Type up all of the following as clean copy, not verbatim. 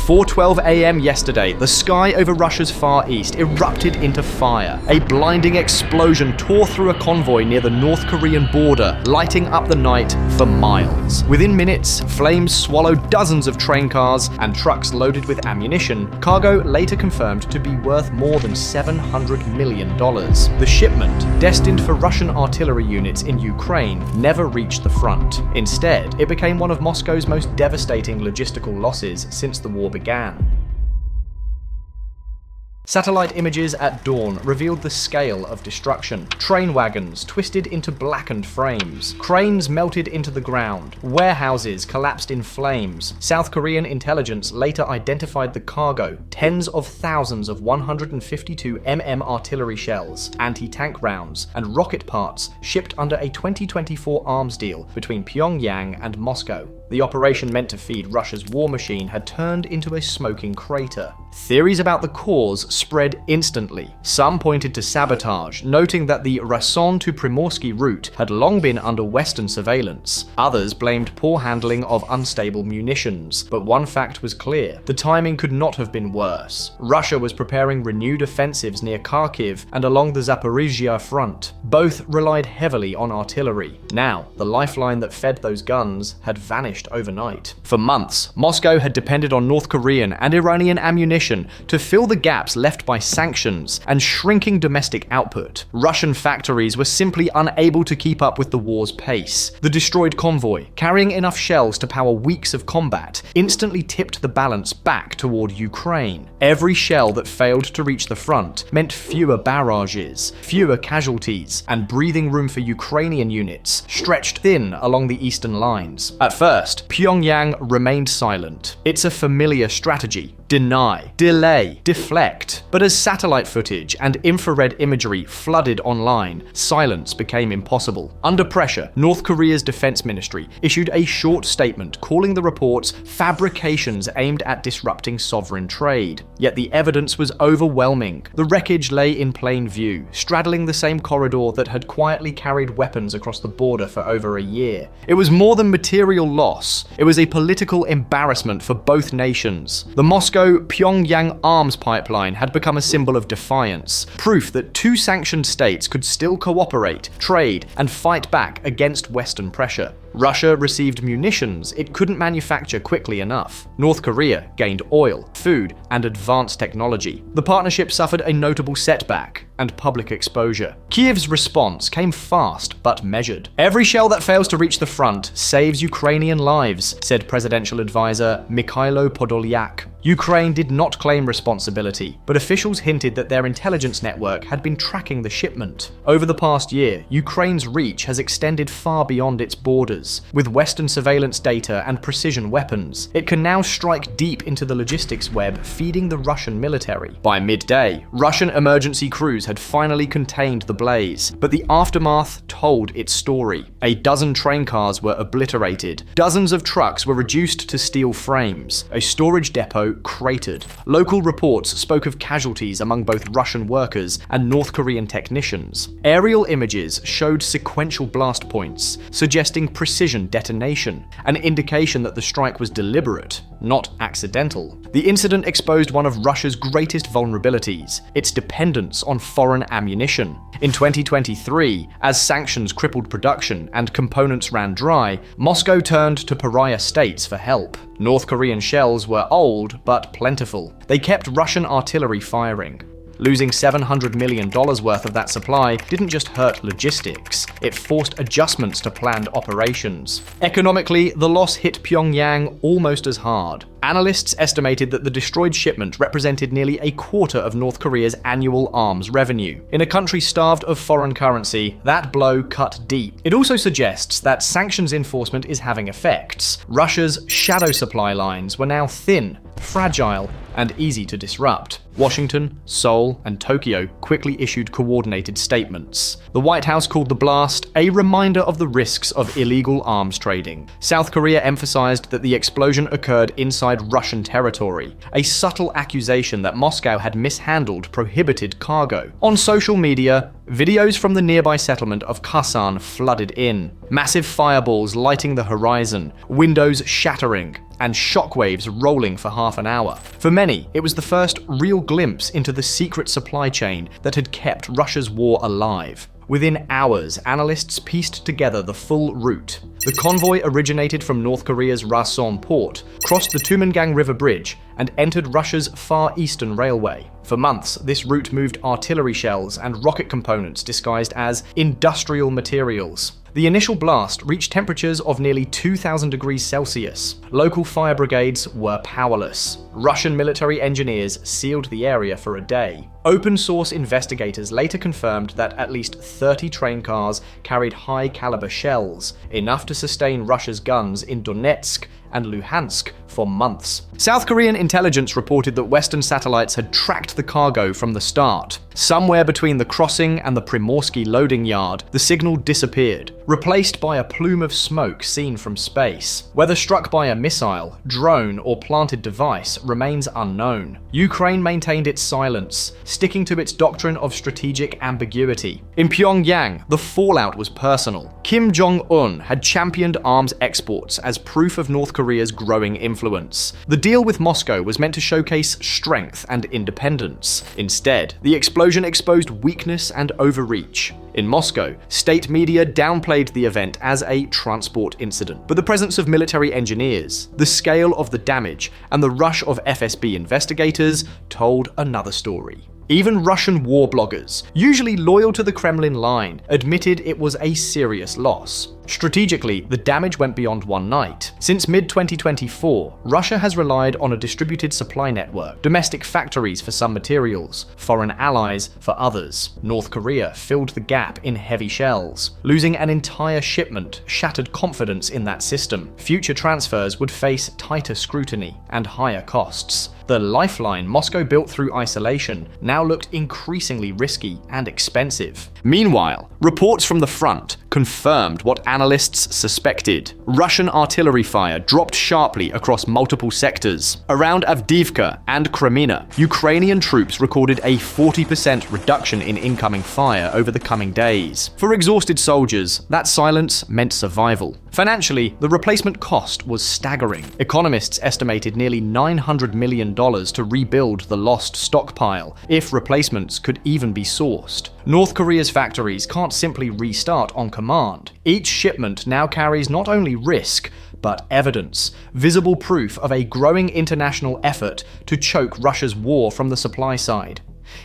4:12 a.m. yesterday, the sky over Russia's Far East erupted into fire. A blinding explosion tore through a convoy near the North Korean border, lighting up the night for miles. Within minutes, flames swallowed dozens of train cars and trucks loaded with ammunition, cargo later confirmed to be worth more than $700 million. The shipment, destined for Russian artillery units in Ukraine, never reached the front. Instead, it became one of Moscow's most devastating logistical losses since the war began. Satellite images at dawn revealed the scale of destruction. Train wagons twisted into blackened frames. Cranes melted into the ground. Warehouses collapsed in flames. South Korean intelligence later identified the cargo, tens of thousands of 152 mm artillery shells, anti-tank rounds, and rocket parts shipped under a 2024 arms deal between Pyongyang and Moscow. The operation meant to feed Russia's war machine had turned into a smoking crater. Theories about the cause spread instantly. Some pointed to sabotage, noting that the Rason to Primorsky route had long been under Western surveillance. Others blamed poor handling of unstable munitions, but one fact was clear: the timing could not have been worse. Russia was preparing renewed offensives near Kharkiv and along the Zaporizhzhia front. Both relied heavily on artillery. Now, the lifeline that fed those guns had vanished overnight. For months, Moscow had depended on North Korean and Iranian ammunition to fill the gaps left by sanctions and shrinking domestic output. Russian factories were simply unable to keep up with the war's pace. The destroyed convoy, carrying enough shells to power weeks of combat, instantly tipped the balance back toward Ukraine. Every shell that failed to reach the front meant fewer barrages, fewer casualties, and breathing room for Ukrainian units stretched thin along the eastern lines. At first, Pyongyang remained silent. It's a familiar strategy: deny, delay, deflect. But as satellite footage and infrared imagery flooded online, silence became impossible. Under pressure, North Korea's defense ministry issued a short statement calling the reports fabrications aimed at disrupting sovereign trade. Yet the evidence was overwhelming. The wreckage lay in plain view, straddling the same corridor that had quietly carried weapons across the border for over a year. It was more than material loss. It was a political embarrassment for both nations. The Moscow-Pyongyang arms pipeline had become a symbol of defiance, proof that two sanctioned states could still cooperate, trade, and fight back against Western pressure. Russia received munitions it couldn't manufacture quickly enough. North Korea gained oil, food, and advanced technology. The partnership suffered a notable setback and public exposure. Kiev's response came fast but measured. "Every shell that fails to reach the front saves Ukrainian lives," said presidential advisor Mikhailo Podolyak. Ukraine did not claim responsibility, but officials hinted that their intelligence network had been tracking the shipment. Over the past year, Ukraine's reach has extended far beyond its borders. With Western surveillance data and precision weapons, it can now strike deep into the logistics web feeding the Russian military. By midday, Russian emergency crews had finally contained the blaze, but the aftermath told its story. A dozen train cars were obliterated, dozens of trucks were reduced to steel frames, a storage depot cratered. Local reports spoke of casualties among both Russian workers and North Korean technicians. Aerial images showed sequential blast points, suggesting precision detonation, an indication that the strike was deliberate, not accidental. The incident exposed one of Russia's greatest vulnerabilities: its dependence on foreign ammunition. In 2023, as sanctions crippled production and components ran dry, Moscow turned to pariah states for help. North Korean shells were old but plentiful. They kept Russian artillery firing. Losing $700 million worth of that supply didn't just hurt logistics, it forced adjustments to planned operations. Economically, the loss hit Pyongyang almost as hard. Analysts estimated that the destroyed shipment represented nearly a quarter of North Korea's annual arms revenue. In a country starved of foreign currency, that blow cut deep. It also suggests that sanctions enforcement is having effects. Russia's shadow supply lines were now thin, fragile, and easy to disrupt. Washington, Seoul, and Tokyo quickly issued coordinated statements. The White House called the blast a reminder of the risks of illegal arms trading. South Korea emphasized that the explosion occurred inside inside Russian territory, a subtle accusation that Moscow had mishandled prohibited cargo. On social media, videos from the nearby settlement of Kasan flooded in, massive fireballs lighting the horizon, windows shattering, and shockwaves rolling for half an hour. For many, it was the first real glimpse into the secret supply chain that had kept Russia's war alive. Within hours, analysts pieced together the full route. The convoy originated from North Korea's Rason port, crossed the Pyongyang River Bridge, and entered Russia's Far Eastern Railway. For months, this route moved artillery shells and rocket components disguised as industrial materials. The initial blast reached temperatures of nearly 2,000 degrees Celsius. Local fire brigades were powerless. Russian military engineers sealed the area for a day. Open-source investigators later confirmed that at least 30 train cars carried high-caliber shells, enough to sustain Russia's guns in Donetsk and Luhansk for months. South Korean intelligence reported that Western satellites had tracked the cargo from the start. Somewhere between the crossing and the Primorsky loading yard, the signal disappeared, replaced by a plume of smoke seen from space. Whether struck by a missile, drone, or planted device remains unknown. Ukraine maintained its silence, sticking to its doctrine of strategic ambiguity. In Pyongyang, the fallout was personal. Kim Jong-un had championed arms exports as proof of North Korea's growing influence. The deal with Moscow was meant to showcase strength and independence. Instead, the explosion exposed weakness and overreach. In Moscow, state media downplayed the event as a transport incident, but the presence of military engineers, the scale of the damage, and the rush of FSB investigators told another story. Even Russian war bloggers, usually loyal to the Kremlin line, admitted it was a serious loss. Strategically, the damage went beyond one night. Since mid-2024, Russia has relied on a distributed supply network, domestic factories for some materials, foreign allies for others. North Korea filled the gap in heavy shells. Losing an entire shipment shattered confidence in that system. Future transfers would face tighter scrutiny and higher costs. The lifeline Moscow built through isolation now looked increasingly risky and expensive. Meanwhile, reports from the front confirmed what analysts suspected. Russian artillery fire dropped sharply across multiple sectors. Around Avdiivka and Kreminna, Ukrainian troops recorded a 40% reduction in incoming fire over the coming days. For exhausted soldiers, that silence meant survival. Financially, the replacement cost was staggering. Economists estimated nearly $900 million to rebuild the lost stockpile, if replacements could even be sourced. North Korea's factories can't simply restart on command. Each shipment now carries not only risk, but evidence, visible proof of a growing international effort to choke Russia's war from the supply side.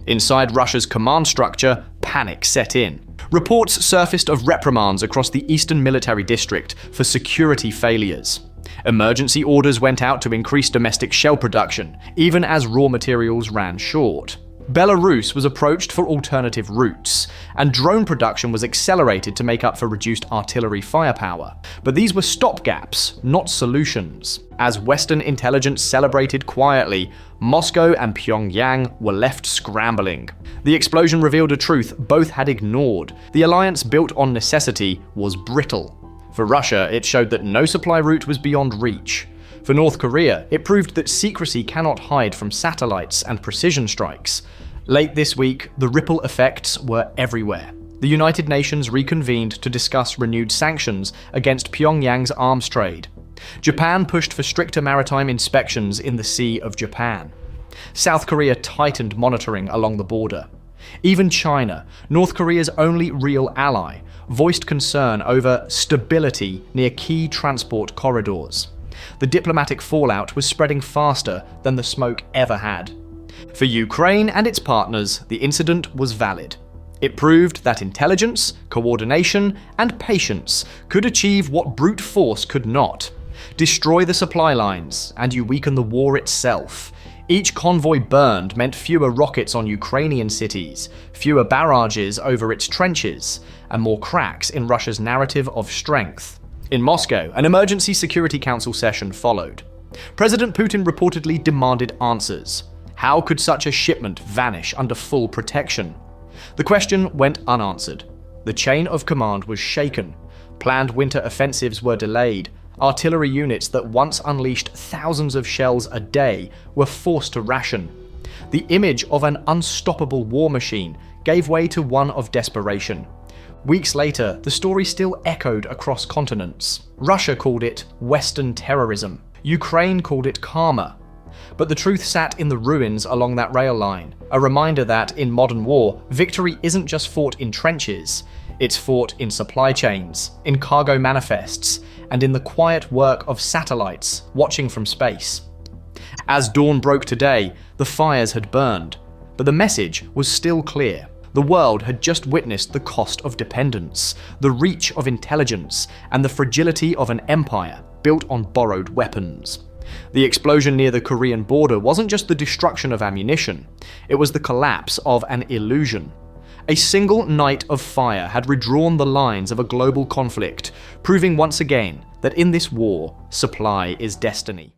Inside Russia's command structure, panic set in. Reports surfaced of reprimands across the Eastern Military District for security failures. Emergency orders went out to increase domestic shell production, even as raw materials ran short. Belarus was approached for alternative routes, and drone production was accelerated to make up for reduced artillery firepower. But these were stopgaps, not solutions. As Western intelligence celebrated quietly, Moscow and Pyongyang were left scrambling. The explosion revealed a truth both had ignored. The alliance built on necessity was brittle. For Russia, it showed that no supply route was beyond reach. For North Korea, it proved that secrecy cannot hide from satellites and precision strikes. Late this week, the ripple effects were everywhere. The United Nations reconvened to discuss renewed sanctions against Pyongyang's arms trade. Japan pushed for stricter maritime inspections in the Sea of Japan. South Korea tightened monitoring along the border. Even China, North Korea's only real ally, voiced concern over stability near key transport corridors. The diplomatic fallout was spreading faster than the smoke ever had. For Ukraine and its partners, the incident was valid. It proved that intelligence, coordination, and patience could achieve what brute force could not. Destroy the supply lines, and you weaken the war itself. Each convoy burned meant fewer rockets on Ukrainian cities, fewer barrages over its trenches, and more cracks in Russia's narrative of strength. In Moscow, an emergency Security Council session followed. President Putin reportedly demanded answers. How could such a shipment vanish under full protection? The question went unanswered. The chain of command was shaken. Planned winter offensives were delayed. Artillery units that once unleashed thousands of shells a day were forced to ration. The image of an unstoppable war machine gave way to one of desperation. Weeks later, the story still echoed across continents. Russia called it Western terrorism. Ukraine called it karma. But the truth sat in the ruins along that rail line, a reminder that, in modern war, victory isn't just fought in trenches, it's fought in supply chains, in cargo manifests, and in the quiet work of satellites watching from space. As dawn broke today, the fires had burned, but the message was still clear. The world had just witnessed the cost of dependence, the reach of intelligence, and the fragility of an empire built on borrowed weapons. The explosion near the Korean border wasn't just the destruction of ammunition, it was the collapse of an illusion. A single night of fire had redrawn the lines of a global conflict, proving once again that in this war, supply is destiny.